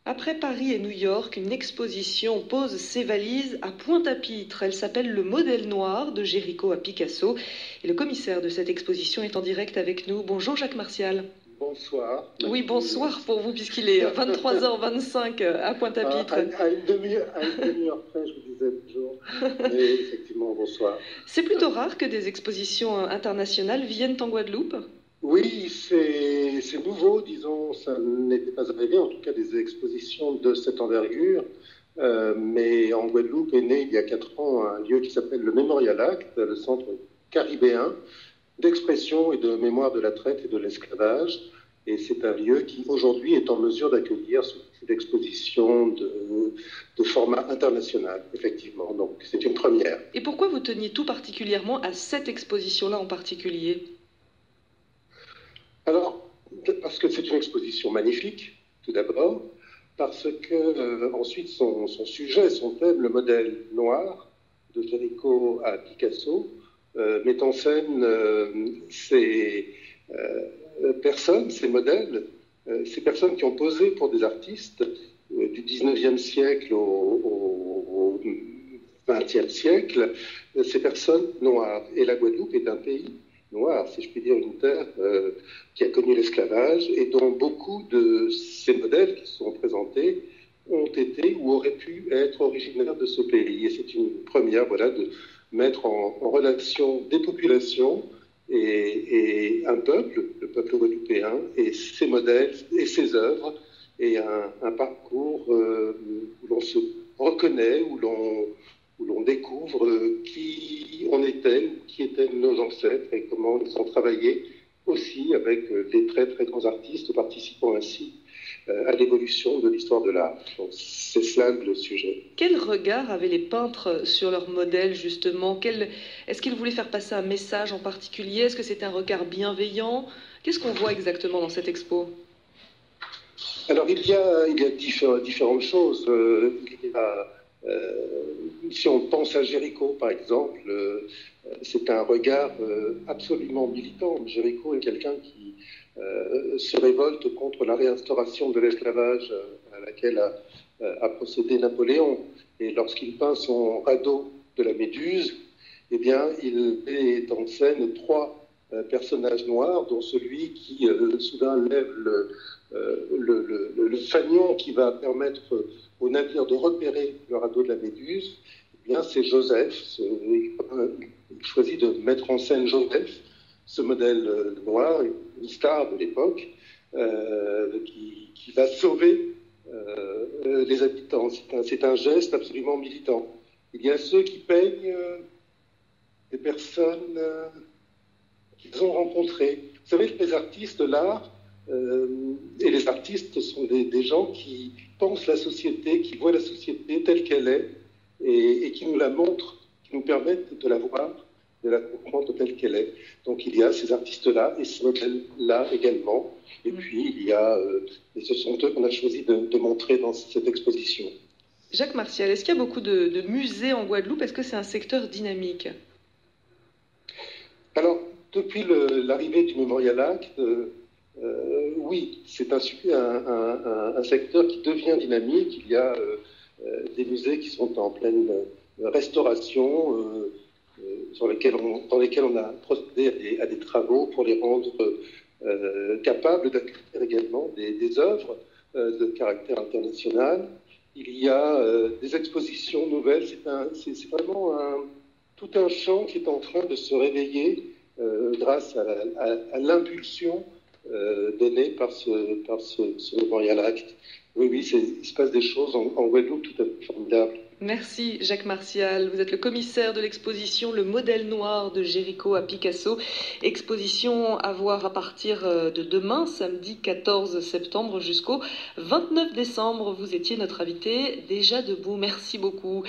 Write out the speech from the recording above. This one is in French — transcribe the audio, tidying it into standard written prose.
Après Paris et New York, une exposition pose ses valises à Pointe-à-Pitre. Elle s'appelle Le Modèle Noir, de Géricault à Picasso. Et le commissaire de cette exposition est en direct avec nous. Bonjour Jacques Martial. Bonsoir. Oui, bonsoir pour vous, puisqu'il est 23h25 à Pointe-à-Pitre. À une demi-heure près, je vous disais bonjour. Mais effectivement, bonsoir. C'est plutôt rare que des expositions internationales viennent en Guadeloupe. Oui, c'est nouveau, disons, ça n'était pas arrivé, en tout cas des expositions de cette envergure. Mais en Guadeloupe est né il y a 4 ans un lieu qui s'appelle le Memorial Act, le centre caribéen d'expression et de mémoire de la traite et de l'esclavage. Et c'est un lieu qui aujourd'hui est en mesure d'accueillir cette exposition de format international, effectivement. Donc c'est une première. Et pourquoi vous teniez tout particulièrement à cette exposition-là en particulier ? Alors, parce que c'est une exposition magnifique, tout d'abord, parce que ensuite son sujet, son thème, le modèle noir, de Géricault à Picasso, met en scène ces personnes, ces modèles, ces personnes qui ont posé pour des artistes du 19e siècle au 20e siècle, ces personnes noires. Et la Guadeloupe est un pays noir, si je puis dire, une terre qui a connu l'esclavage et dont beaucoup de ces modèles qui sont présentés ont été ou auraient pu être originaires de ce pays. Et c'est une première, voilà, de mettre en relation des populations et un peuple, le peuple guadeloupéen, et ses modèles et ses œuvres, et un parcours où l'on se reconnaît, où l'on découvre qui on était, qui étaient nos ancêtres et comment ils ont travaillé aussi avec des très très grands artistes participant ainsi à l'évolution de l'histoire de l'art. C'est cela le sujet. Quel regard avaient les peintres sur leur modèle, justement ? Est-ce qu'ils voulaient faire passer un message en particulier ? Est-ce que c'est un regard bienveillant ? Qu'est-ce qu'on voit exactement dans cette expo ? Alors, il y a différentes choses. Si on pense à Géricault, par exemple, c'est un regard absolument militant. Géricault est quelqu'un qui se révolte contre la réinstauration de l'esclavage à laquelle a procédé Napoléon. Et lorsqu'il peint son radeau de la Méduse, eh bien, il met en scène 3 personnages noirs, dont celui qui soudain lève le fanion qui va permettre au navire de repérer le radeau de la Méduse. Eh bien, c'est Joseph. Il choisit de mettre en scène Joseph, ce modèle noir, une star de l'époque, qui va sauver les habitants. C'est un geste absolument militant. Il y a ceux qui peignent des personnes qu'ils ont rencontrées. Vous savez que les artistes, l'art, et les artistes sont des gens qui pensent la société, qui voient la société telle qu'elle est et qui nous la montrent, qui nous permettent de la voir, de la comprendre telle qu'elle est. Donc il y a ces artistes-là et ce modèle-là également. Et puis et ce sont eux qu'on a choisi de montrer dans cette exposition. Jacques Martial, est-ce qu'il y a beaucoup de musées en Guadeloupe ? Est-ce que c'est un secteur dynamique ? Alors, depuis l'arrivée du Memorial Act, oui, c'est un secteur qui devient dynamique. Il y a des musées qui sont en pleine restauration, dans lesquels on a procédé à des travaux pour les rendre capables d'accueillir également des œuvres de caractère international. Il y a des expositions nouvelles. C'est vraiment tout un champ qui est en train de se réveiller grâce à l'impulsion donnée par ce Memorial Act. Oui, il se passe des choses en Guadeloupe tout à fait formidables. Merci Jacques Martial, vous êtes le commissaire de l'exposition Le Modèle Noir de Géricault à Picasso. Exposition à voir à partir de demain, samedi 14 septembre jusqu'au 29 décembre. Vous étiez notre invité déjà debout, merci beaucoup.